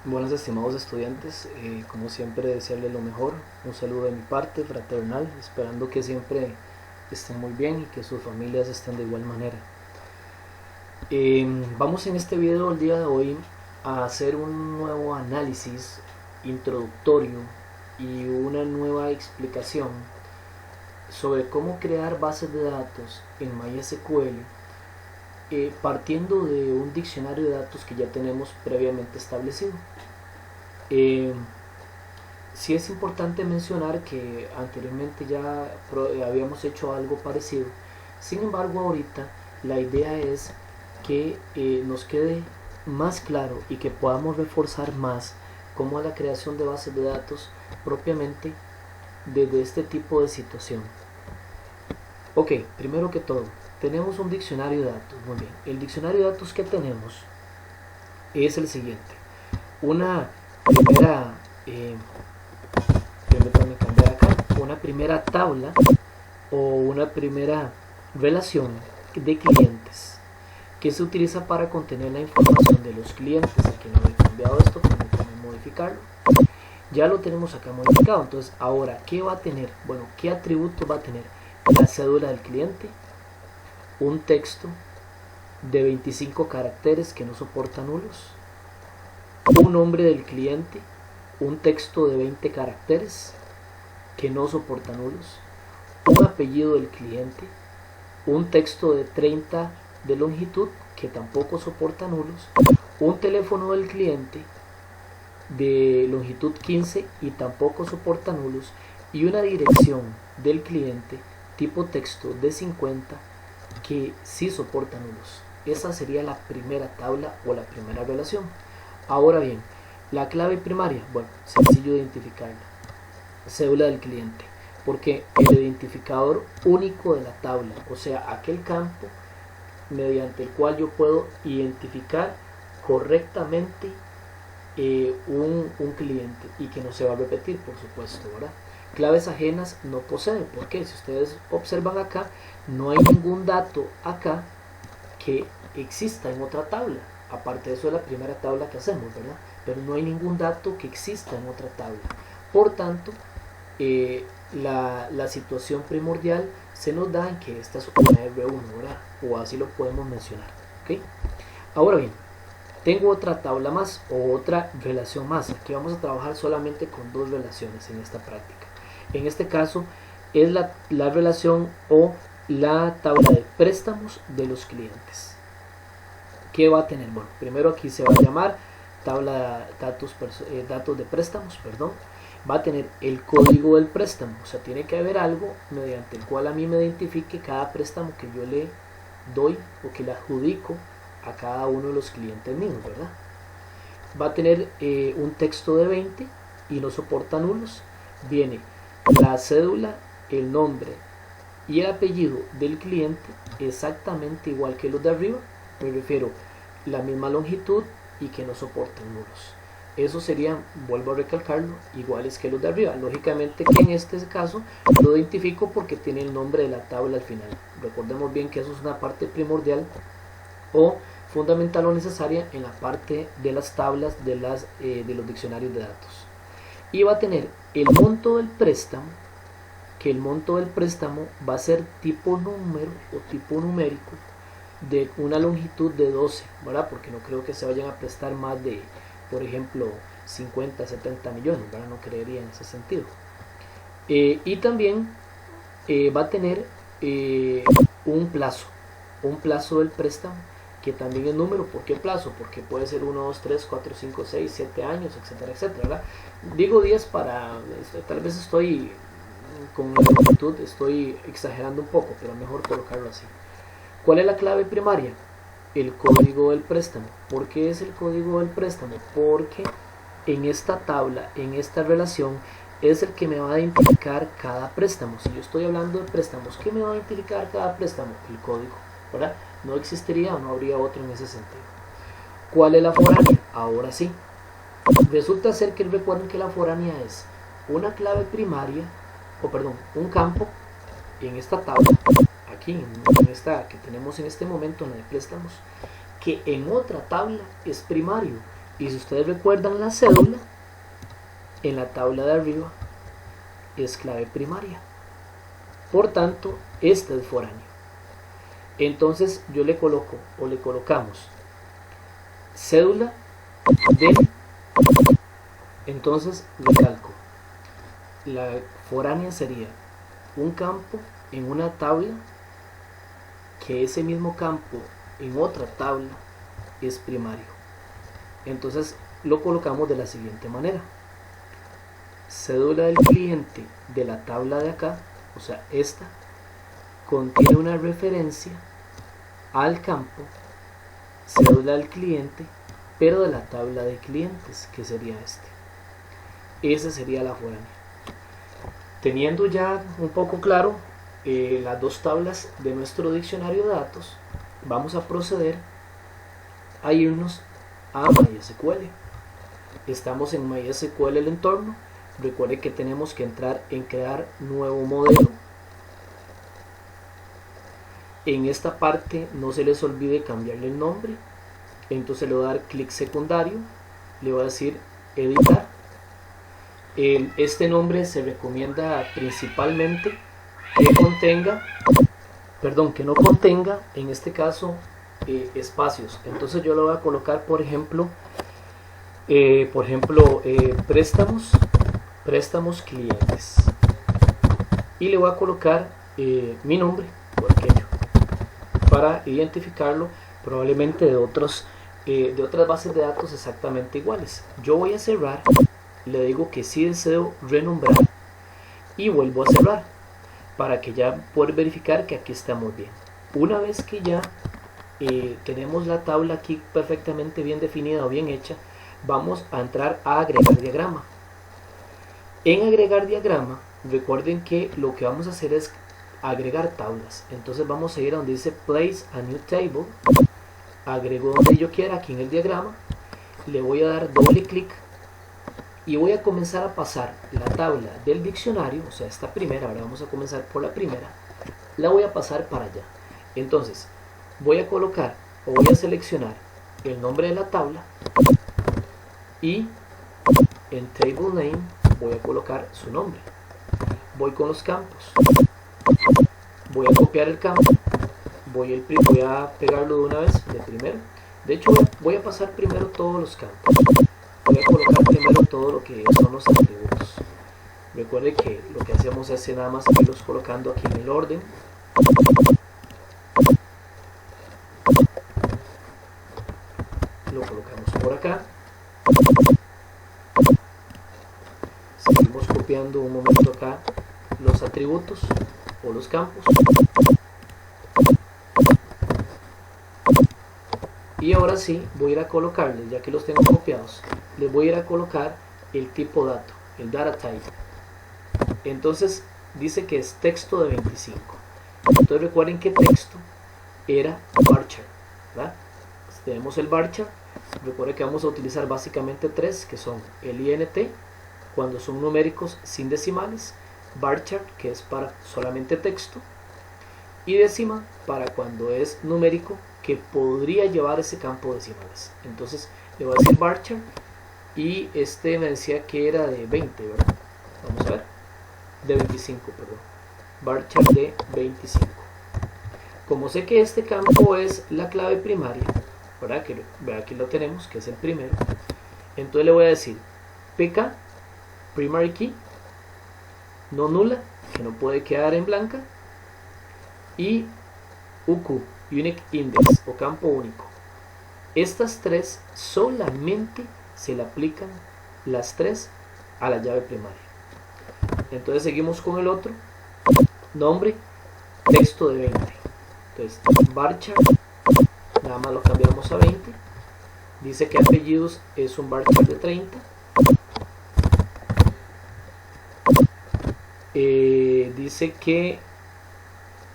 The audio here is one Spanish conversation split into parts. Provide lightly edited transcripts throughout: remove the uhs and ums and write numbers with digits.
Buenos estimados estudiantes, como siempre desearles lo mejor, un saludo de mi parte fraternal, esperando que siempre estén muy bien y que sus familias estén de igual manera. Vamos en este video el día de hoy a hacer un nuevo análisis introductorio y una nueva explicación sobre cómo crear bases de datos en MySQL, partiendo de un diccionario de datos que ya tenemos previamente establecido. Sí es importante mencionar que anteriormente ya habíamos hecho algo parecido. Sin embargo, ahorita la idea es que nos quede más claro y que podamos reforzar más cómo es la creación de bases de datos propiamente desde este tipo de situación. Ok, primero que todo, tenemos un diccionario de datos. Muy bien, el diccionario de datos que tenemos es el siguiente. Una primera, permítanme cambiar acá, una primera tabla o una primera relación de clientes que se utiliza para contener la información de los clientes. Aquí no he cambiado esto, permítanme modificarlo. Ya lo tenemos acá modificado. Entonces, ahora, ¿qué va a tener? Bueno, ¿qué atributo va a tener? La cédula del cliente, un texto de 25 caracteres que no soporta nulos, un nombre del cliente, un texto de 20 caracteres que no soporta nulos, un apellido del cliente, un texto de 30 de longitud que tampoco soporta nulos, un teléfono del cliente de longitud 15 y tampoco soporta nulos, y una dirección del cliente tipo texto de 50 que sí soporta nulos. Esa sería la primera tabla o la primera relación. Ahora bien, la clave primaria, bueno, sencillo de identificarla. Cédula del cliente, porque el identificador único de la tabla, o sea, aquel campo mediante el cual yo puedo identificar correctamente un cliente y que no se va a repetir, por supuesto, ¿verdad? Claves ajenas no posee, porque si ustedes observan acá, no hay ningún dato acá que exista en otra tabla. Aparte de eso, es la primera tabla que hacemos, ¿verdad? Pero no hay ningún dato que exista en otra tabla. Por tanto, la situación primordial se nos da en que esta es una R1, ¿verdad? O así lo podemos mencionar, ¿ok? Ahora bien, tengo otra tabla más o otra relación más. Aquí vamos a trabajar solamente con dos relaciones en esta práctica. En este caso es la relación o la tabla de préstamos de los clientes. ¿Qué va a tener? Bueno, primero aquí se va a llamar tabla datos de préstamos, perdón. Va a tener el código del préstamo, o sea, tiene que haber algo mediante el cual a mí me identifique cada préstamo que yo le doy o que le adjudico a cada uno de los clientes míos, ¿verdad? Va a tener un texto de 20 y no soporta nulos. Viene la cédula, el nombre y el apellido del cliente exactamente igual que los de arriba. Me refiero la misma longitud y que no soporten nulos. Eso serían, vuelvo a recalcarlo, iguales que los de arriba. Lógicamente que en este caso lo identifico porque tiene el nombre de la tabla al final. Recordemos bien que eso es una parte primordial o fundamental o necesaria en la parte de las tablas de los diccionarios de datos. Y va a tener el monto del préstamo, que el monto del préstamo va a ser tipo número o tipo numérico de una longitud de 12, ¿verdad? Porque no creo que se vayan a prestar más de, por ejemplo, 50, 70 millones, ¿verdad? No creería en ese sentido. Y también va a tener un plazo del préstamo, que también es número. ¿Por qué plazo? Porque puede ser 1, 2, 3, 4, 5, 6, 7 años, etcétera, etcétera, ¿verdad? Digo 10 para, tal vez estoy con la longitud, estoy exagerando un poco, pero mejor colocarlo así. ¿Cuál es la clave primaria? El código del préstamo. ¿Por qué es el código del préstamo? Porque en esta tabla, en esta relación, es el que me va a identificar cada préstamo. Si yo estoy hablando de préstamos, ¿qué me va a identificar cada préstamo? El código, ¿verdad? No existiría o no habría otro en ese sentido. ¿Cuál es la foránea? Ahora sí. Resulta ser que recuerden que la foránea es una clave primaria, o perdón, un campo en esta tabla, aquí en esta que tenemos en este momento, en la de préstamos, que en otra tabla es primario. Y si ustedes recuerdan la cédula, en la tabla de arriba es clave primaria. Por tanto, este es foráneo. Entonces yo le coloco o le colocamos cédula de, entonces recalco, la foránea sería un campo en una tabla que ese mismo campo en otra tabla es primario. Entonces lo colocamos de la siguiente manera: cédula del cliente de la tabla de acá, o sea esta, contiene una referencia al campo cédula del cliente, pero de la tabla de clientes, que sería este. Esa sería la foránea. Teniendo ya un poco claro las dos tablas de nuestro diccionario de datos, vamos a proceder a irnos a MySQL. Estamos en MySQL el entorno. Recuerde que tenemos que entrar en crear nuevo modelo. En esta parte no se les olvide cambiarle el nombre. Entonces le voy a dar clic secundario, le voy a decir editar. Este nombre se recomienda principalmente que no contenga en este caso espacios. Entonces yo le voy a colocar por ejemplo préstamos clientes, y le voy a colocar mi nombre por aquello, para identificarlo probablemente de otras bases de datos exactamente iguales. Yo voy a cerrar, le digo que sí deseo renombrar y vuelvo a cerrar para que ya poder verificar que aquí estamos bien. Una vez que ya tenemos la tabla aquí perfectamente bien definida o bien hecha, vamos a entrar a agregar diagrama. En agregar diagrama, recuerden que lo que vamos a hacer es agregar tablas. Entonces vamos a ir a donde dice place a new table, agrego donde yo quiera aquí en el diagrama, le voy a dar doble clic y voy a comenzar a pasar la tabla del diccionario, o sea esta primera, ahora vamos a comenzar por la primera, la voy a pasar para allá. Entonces voy a colocar o voy a seleccionar el nombre de la tabla y en table name voy a colocar su nombre. Voy con los campos, voy a copiar el campo, voy a pegarlo de una vez de primero. De hecho voy a pasar primero todos los campos, voy a colocar primero todo lo que son los atributos. Recuerde que lo que hacemos es nada más irlos colocando aquí en el orden. Lo colocamos por acá, seguimos copiando un momento acá los atributos o los campos, y ahora sí voy a ir a colocarles, ya que los tengo copiados, les voy a ir a colocar el tipo dato, el data type. Entonces dice que es texto de 25. Entonces recuerden que texto era varchar, ¿verdad? Tenemos el varchar. Recuerden que vamos a utilizar básicamente tres, que son el int cuando son numéricos sin decimales, varchar que es para solamente texto, y décima para cuando es numérico que podría llevar ese campo de decimales. Entonces le voy a decir varchar, y me decía que era de 20, ¿verdad? Vamos a ver, de 25, perdón, varchar de 25. Como sé que este campo es la clave primaria, ¿verdad? Que aquí lo tenemos, que es el primero, entonces le voy a decir pk primary key, no nula, que no puede quedar en blanca, y UQ, unique index, o campo único. Estas tres solamente se le aplican las tres a la llave primaria. Entonces seguimos con el otro nombre, texto de 20. Entonces varchar, nada más lo cambiamos a 20. Dice que apellidos es un varchar de 30. Dice que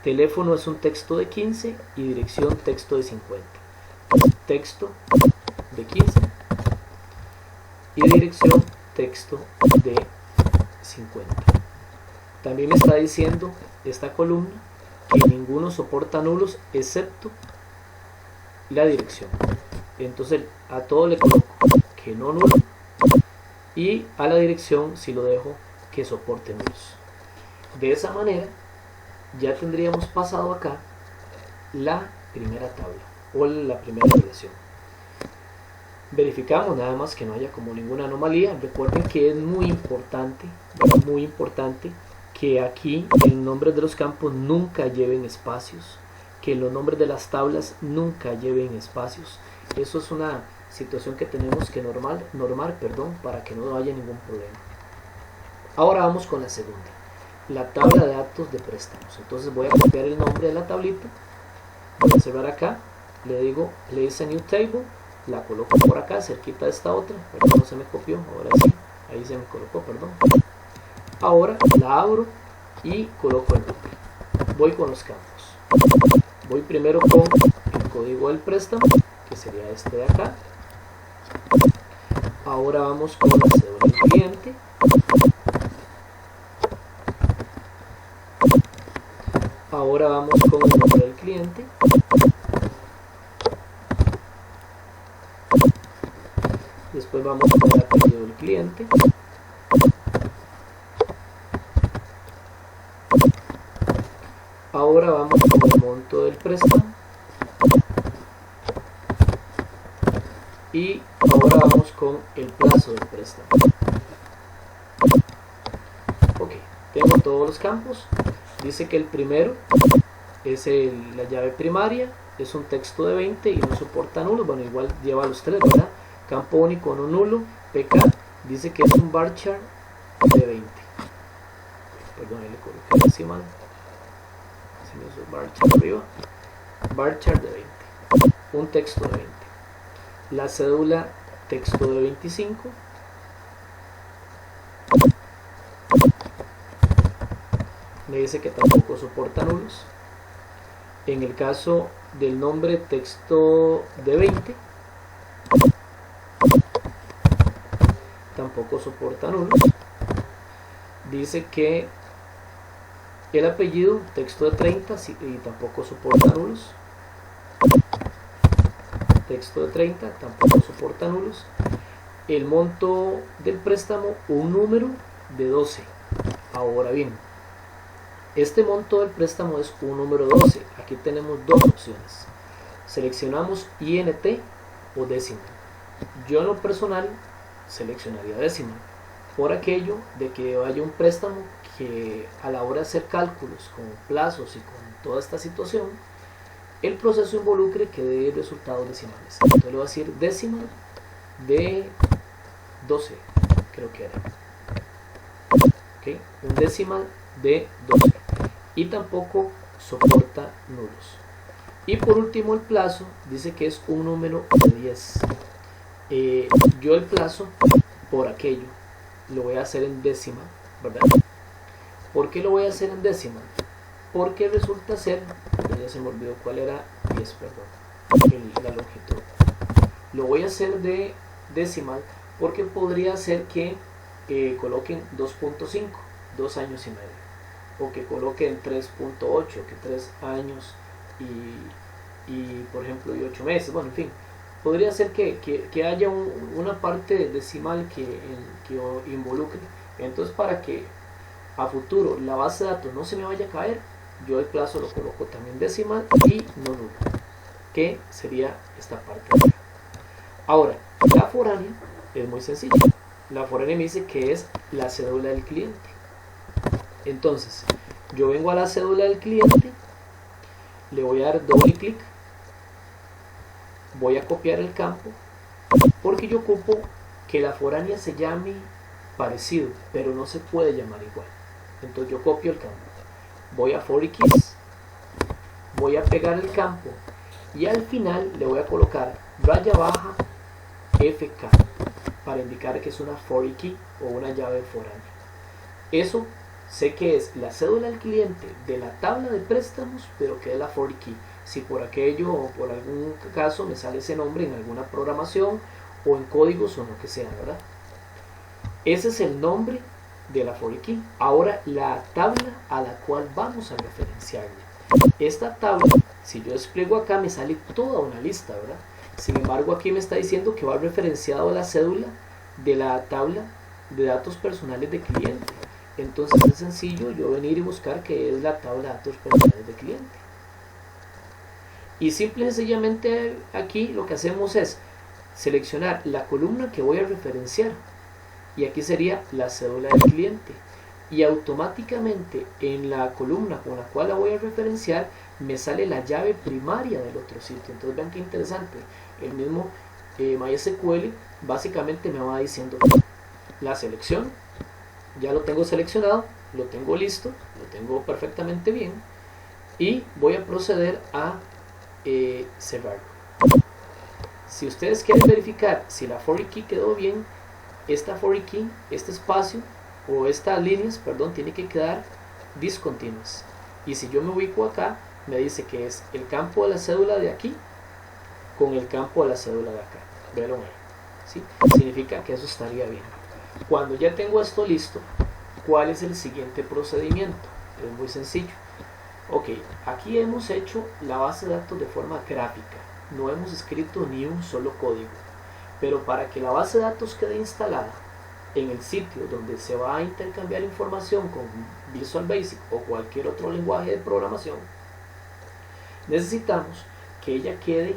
teléfono es un texto de 15 y dirección texto de 50. Texto de 15 y dirección texto de 50. También me está diciendo esta columna que ninguno soporta nulos excepto la dirección. Entonces a todo le coloco que no nulo, y a la dirección si lo dejo que soporte nulos. De esa manera ya tendríamos pasado acá la primera tabla o la primera relación. Verificamos nada más que no haya como ninguna anomalía. Recuerden que es muy importante que aquí en nombres de los campos nunca lleven espacios, que los nombres de las tablas nunca lleven espacios. Eso es una situación que tenemos que normar, para que no haya ningún problema. Ahora vamos con la segunda, la tabla de datos de préstamos. Entonces voy a copiar el nombre de la tablita, voy a cerrar acá, le digo place a new table, la coloco por acá cerquita de esta otra, perdón, no se me copió, ahora sí, ahí se me colocó, perdón. Ahora la abro y coloco el nombre. Voy con los campos, voy primero con el código del préstamo, que sería este de acá. Ahora vamos con la cédula del cliente, ahora vamos con el nombre del cliente, después vamos con el apellido del cliente, ahora vamos con el monto del préstamo y ahora vamos con el plazo del préstamo. Ok, tengo todos los campos. Dice que el primero es la llave primaria, es un texto de 20 y no soporta nulos. Bueno, igual lleva los tres, ¿verdad? Campo único no nulo, PK, dice que es un varchar de 20. Perdón, ahí le coloqué decimal. Se me hizo varchar arriba. Varchar de 20. Un texto de 20. La cédula, texto de 25. Me dice que tampoco soporta nulos. En el caso del nombre, texto de 20, tampoco soporta nulos. Dice que el apellido, texto de 30, y tampoco soporta nulos. Texto de 30, tampoco soporta nulos. El monto del préstamo, un número de 12. Ahora bien, este monto del préstamo es un número 12. Aquí tenemos dos opciones. Seleccionamos INT o decimal. Yo en lo personal seleccionaría decimal, por aquello de que haya un préstamo que a la hora de hacer cálculos con plazos y con toda esta situación, el proceso involucre que dé resultados decimales. Entonces le voy a decir decimal de 12, creo que era. ¿Okay? Un decimal de 12. Y tampoco soporta nulos. Y por último el plazo, dice que es un número de 10. Yo el plazo, por aquello, lo voy a hacer en decimal, ¿verdad? ¿Por qué lo voy a hacer en decimal? Porque resulta ser, ya se me olvidó cuál era, 10, perdón, la longitud. Lo voy a hacer de decimal porque podría ser que coloquen 2.5, 2 años y medio. O que coloquen 3.8, que 3 años y por ejemplo y 8 meses, bueno, en fin, podría ser que haya una parte decimal que involucre. Entonces, para que a futuro la base de datos no se me vaya a caer, yo el plazo lo coloco también decimal y no nulo, que sería esta parte de acá. Ahora, la foránea es muy sencilla. La foránea me dice que es la cédula del cliente. Entonces, yo vengo a la cédula del cliente, le voy a dar doble clic, voy a copiar el campo, porque yo ocupo que la foránea se llame parecido, pero no se puede llamar igual. Entonces yo copio el campo, voy a for keys, voy a pegar el campo y al final le voy a colocar raya baja FK para indicar que es una for key o una llave foránea. Eso sé que es la cédula del cliente de la tabla de préstamos, pero que es la for key. Si por aquello o por algún caso me sale ese nombre en alguna programación o en códigos o lo que sea, ¿verdad? Ese es el nombre de la for key. Ahora la tabla a la cual vamos a referenciarle. Esta tabla, si yo despliego acá, me sale toda una lista, ¿verdad? Sin embargo, aquí me está diciendo que va referenciado a la cédula de la tabla de datos personales de cliente. Entonces es sencillo yo venir y buscar qué es la tabla de datos personales de cliente. Y simple y sencillamente aquí lo que hacemos es seleccionar la columna que voy a referenciar. Y aquí sería la cédula del cliente. Y automáticamente en la columna con la cual la voy a referenciar me sale la llave primaria del otro sitio. Entonces vean qué interesante. El mismo MySQL básicamente me va diciendo la selección. Ya lo tengo seleccionado, lo tengo listo, lo tengo perfectamente bien. Y voy a proceder a cerrarlo. Si ustedes quieren verificar si la foreign key quedó bien, esta foreign key, este espacio o estas líneas, perdón, tiene que quedar discontinuas. Y si yo me ubico acá, me dice que es el campo de la cédula de aquí con el campo de la cédula de acá. Véanlo ahí, ¿sí? Significa que eso estaría bien. Cuando ya tengo esto listo, ¿cuál es el siguiente procedimiento? Es muy sencillo. Ok, aquí hemos hecho la base de datos de forma gráfica. No hemos escrito ni un solo código. Pero para que la base de datos quede instalada en el sitio donde se va a intercambiar información con Visual Basic o cualquier otro lenguaje de programación, necesitamos que ella quede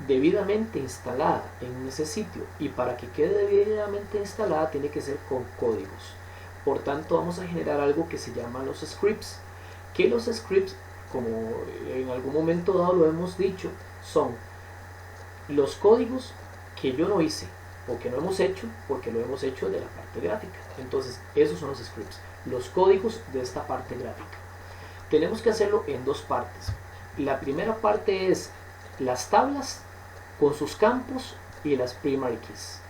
debidamente instalada en ese sitio, y para que quede debidamente instalada tiene que ser con códigos. Por tanto, vamos a generar algo que se llama los scripts, que los scripts, como en algún momento dado lo hemos dicho, son los códigos que yo no hice o que no hemos hecho porque lo hemos hecho de la parte gráfica. Entonces esos son los scripts, los códigos de esta parte gráfica. Tenemos que hacerlo en dos partes. La primera parte es las tablas con sus campos y las primary keys,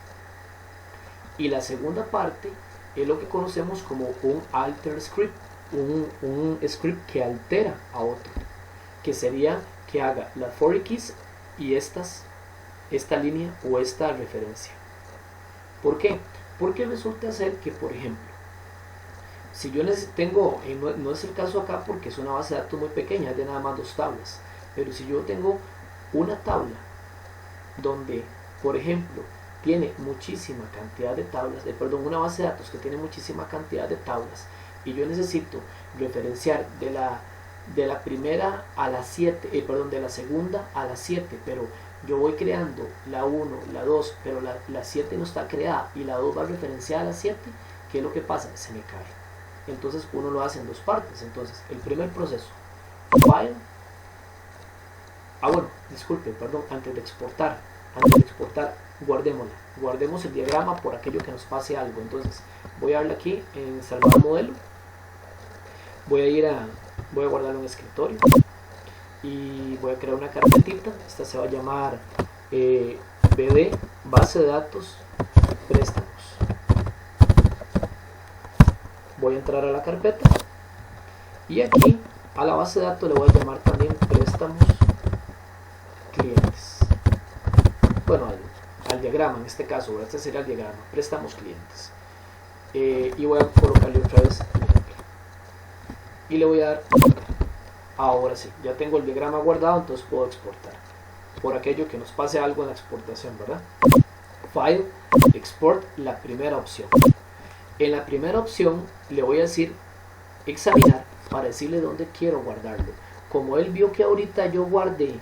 y la segunda parte es lo que conocemos como un alter script, un script que altera a otro, que sería que haga las foreign keys y esta línea o esta referencia. ¿Por qué? Porque resulta ser que, por ejemplo, si yo tengo, no es el caso acá porque es una base de datos muy pequeña, es de nada más 2 tablas, pero si yo tengo una tabla donde, por ejemplo, tiene muchísima cantidad de tablas, una base de datos que tiene muchísima cantidad de tablas, y yo necesito referenciar de la primera a la 7, de la segunda a la 7, pero yo voy creando la 1, la 2, pero la 7 no está creada y la 2 va referenciada a la 7, ¿qué es lo que pasa? Se me cae. Entonces uno lo hace en dos partes. Entonces el primer proceso, file, antes de exportar, guardemos el diagrama por aquello que nos pase algo. Entonces voy a darle aquí en salvar modelo, voy a guardarlo en escritorio y voy a crear una carpetita. Esta se va a llamar BD base de datos préstamos. Voy a entrar a la carpeta y aquí a la base de datos le voy a llamar también préstamos clientes. Bueno, al diagrama en este caso, este sería el diagrama, préstamos clientes. Y voy a colocarle otra vez el ejemplo y le voy a dar. Ahora sí, ya tengo el diagrama guardado, entonces puedo exportar. Por aquello que nos pase algo en la exportación, ¿verdad? File, Export, la primera opción. En la primera opción le voy a decir examinar para decirle dónde quiero guardarlo. Como él vio que ahorita yo guardé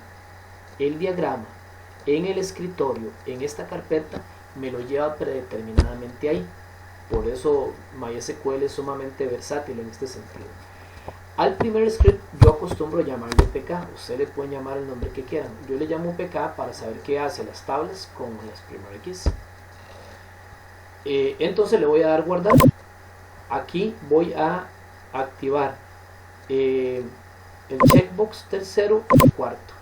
el diagrama en el escritorio, en esta carpeta, me lo lleva predeterminadamente ahí. Por eso MySQL es sumamente versátil en este sentido. Al primer script yo acostumbro llamarle PK, ustedes le pueden llamar el nombre que quieran. Yo le llamo PK para saber qué hace las tablas con las primary keys. Entonces le voy a dar guardar. Aquí voy a activar el checkbox tercero y cuarto.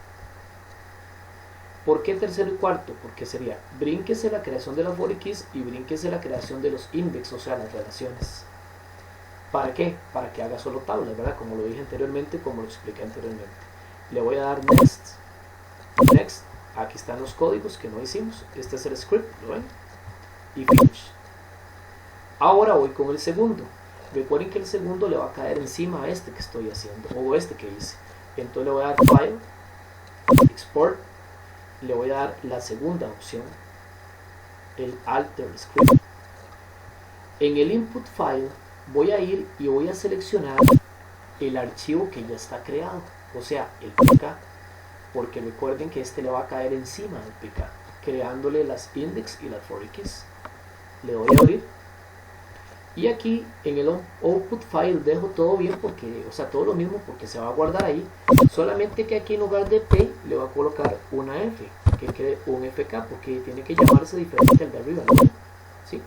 ¿Por qué tercero y cuarto? Porque sería brínquese la creación de las foreign keys y brínquese la creación de los index, o sea, las relaciones. ¿Para qué? Para que haga solo tablas, ¿verdad? Como lo dije anteriormente, como lo expliqué anteriormente. Le voy a dar next. Next. Aquí están los códigos que no hicimos. Este es el script, ¿lo ven? Y finish. Ahora voy con el segundo. Recuerden que el segundo le va a caer encima a este que estoy haciendo, o este que hice. Entonces le voy a dar File, Export, le voy a dar la segunda opción, el alter script. En el input file voy a ir y voy a seleccionar el archivo que ya está creado, o sea, el PK, porque recuerden que este le va a caer encima del PK, creándole las index y las foreign keys. Le doy a abrir y aquí en el output file dejo todo bien, porque, o sea, todo lo mismo, porque se va a guardar ahí, solamente que aquí en lugar de P le voy a colocar una F, que quede un FK, porque tiene que llamarse diferente al de arriba, ¿no? ¿Sí?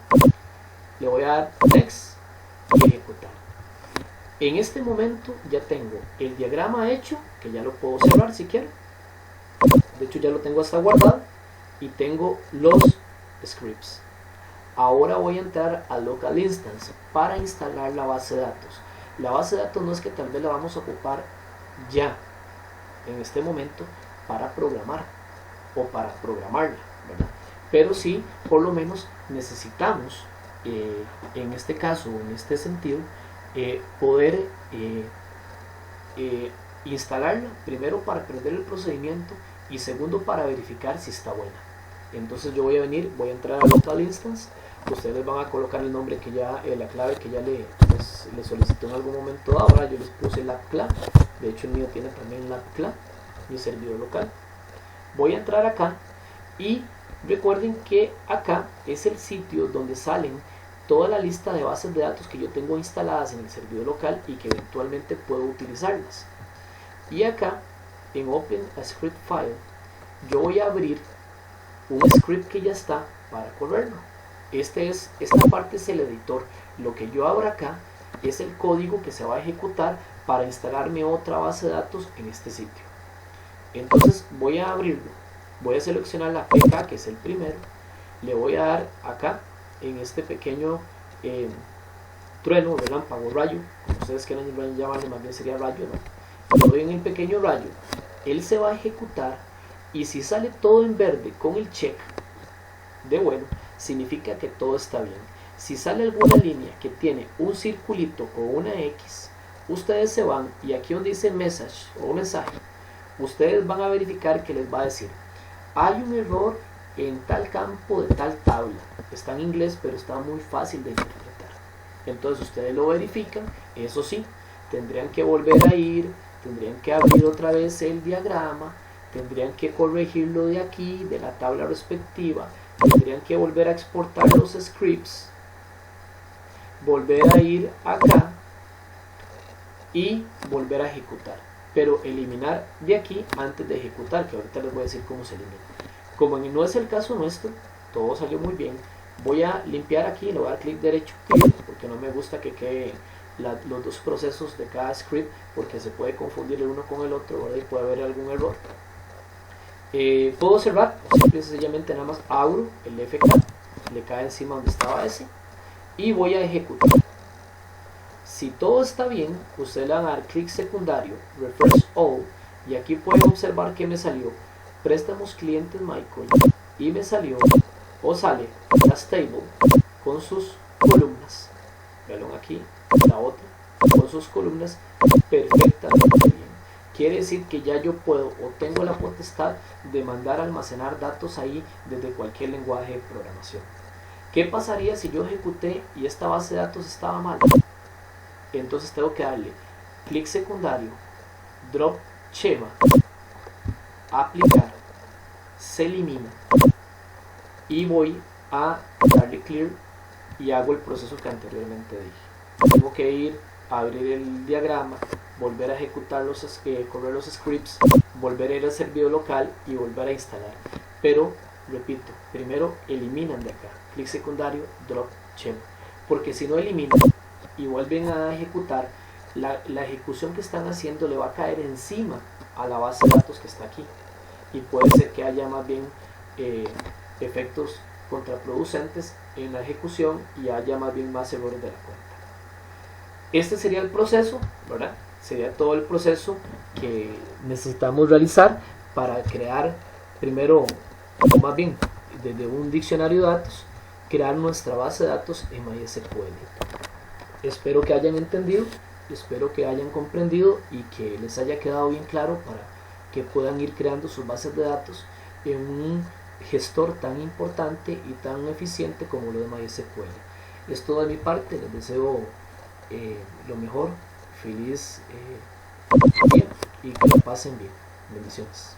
Le voy a dar next y ejecutar. En este momento ya tengo el diagrama hecho, que ya lo puedo cerrar si quiero, de hecho ya lo tengo hasta guardado, y tengo los scripts. Ahora voy a entrar a local instance para instalar la base de datos. La base de datos no es que tal vez la vamos a ocupar ya en este momento para programar o para programarla, ¿verdad? Pero sí, por lo menos necesitamos en este caso, en este sentido, poder instalarla, primero para aprender el procedimiento y segundo para verificar si está buena. Entonces yo voy a venir, voy a entrar a local instance, ustedes van a colocar el nombre que ya, la clave que ya le solicitó en algún momento dado. Ahora yo les puse la clave, de hecho el mío tiene también la clave, mi servidor local. Voy a entrar acá y recuerden que acá es el sitio donde salen toda la lista de bases de datos que yo tengo instaladas en el servidor local y que eventualmente puedo utilizarlas. Y acá en Open a Script File yo voy a abrir un script que ya está para correrlo. Esta parte es el editor. Lo que yo abro acá es el código que se va a ejecutar para instalarme otra base de datos en este sitio. Entonces voy a abrirlo, voy a seleccionar la PK, que es el primero, le voy a dar acá en este pequeño trueno, relámpago, rayo, como ustedes quieran llamarle, más bien sería rayo, ¿no? Le doy en el pequeño rayo, él se va a ejecutar y si sale todo en verde con el check de bueno, significa que todo está bien. Si sale alguna línea que tiene un circulito con una X, ustedes se van y aquí donde dice message o mensaje, ustedes van a verificar que les va a decir hay un error en tal campo de tal tabla. Está en inglés, pero está muy fácil de interpretar. Entonces ustedes lo verifican. Eso sí, tendrían que volver a ir, tendrían que abrir otra vez el diagrama, tendrían que corregirlo de aquí, de la tabla respectiva, tendrían que volver a exportar los scripts, volver a ir acá y volver a ejecutar, pero eliminar de aquí antes de ejecutar, que ahorita les voy a decir cómo se elimina. Como no es el caso nuestro, todo salió muy bien, voy a limpiar aquí, le voy a dar clic derecho, porque no me gusta que queden los dos procesos de cada script, porque se puede confundir el uno con el otro, ¿verdad? Y puede haber algún error. Puedo cerrar, simple y sencillamente nada más abro el FK, le cae encima donde estaba ese, y voy a ejecutar. Si todo está bien, usted le va a dar clic secundario, refresh all, y aquí pueden observar que me salió préstamos clientes Michael, y me salió, o sale, la stable con sus columnas, vean aquí, la otra, con sus columnas perfectamente bien. Quiere decir que ya yo puedo o tengo la potestad de mandar a almacenar datos ahí desde cualquier lenguaje de programación. ¿Qué pasaría si yo ejecuté y esta base de datos estaba mal? Entonces tengo que darle clic secundario, drop schema, aplicar, se elimina y voy a darle clear y hago el proceso que anteriormente dije. Tengo que ir a abrir el diagrama, volver a ejecutar correr los scripts, volver a ir al servidor local y volver a instalar. Pero, repito, primero eliminan de acá, clic secundario, drop schema, porque si no eliminan y vuelven a ejecutar, la ejecución que están haciendo le va a caer encima a la base de datos que está aquí y puede ser que haya más bien efectos contraproducentes en la ejecución y haya más bien más errores de la cuenta. Este sería el proceso, ¿verdad? Sería todo el proceso que necesitamos realizar para crear primero, o más bien desde un diccionario de datos, crear nuestra base de datos en MySQL. Espero que hayan entendido, espero que hayan comprendido y que les haya quedado bien claro para que puedan ir creando sus bases de datos en un gestor tan importante y tan eficiente como lo de MySQL. Es todo de mi parte, les deseo lo mejor, feliz día y que lo pasen bien. Bendiciones.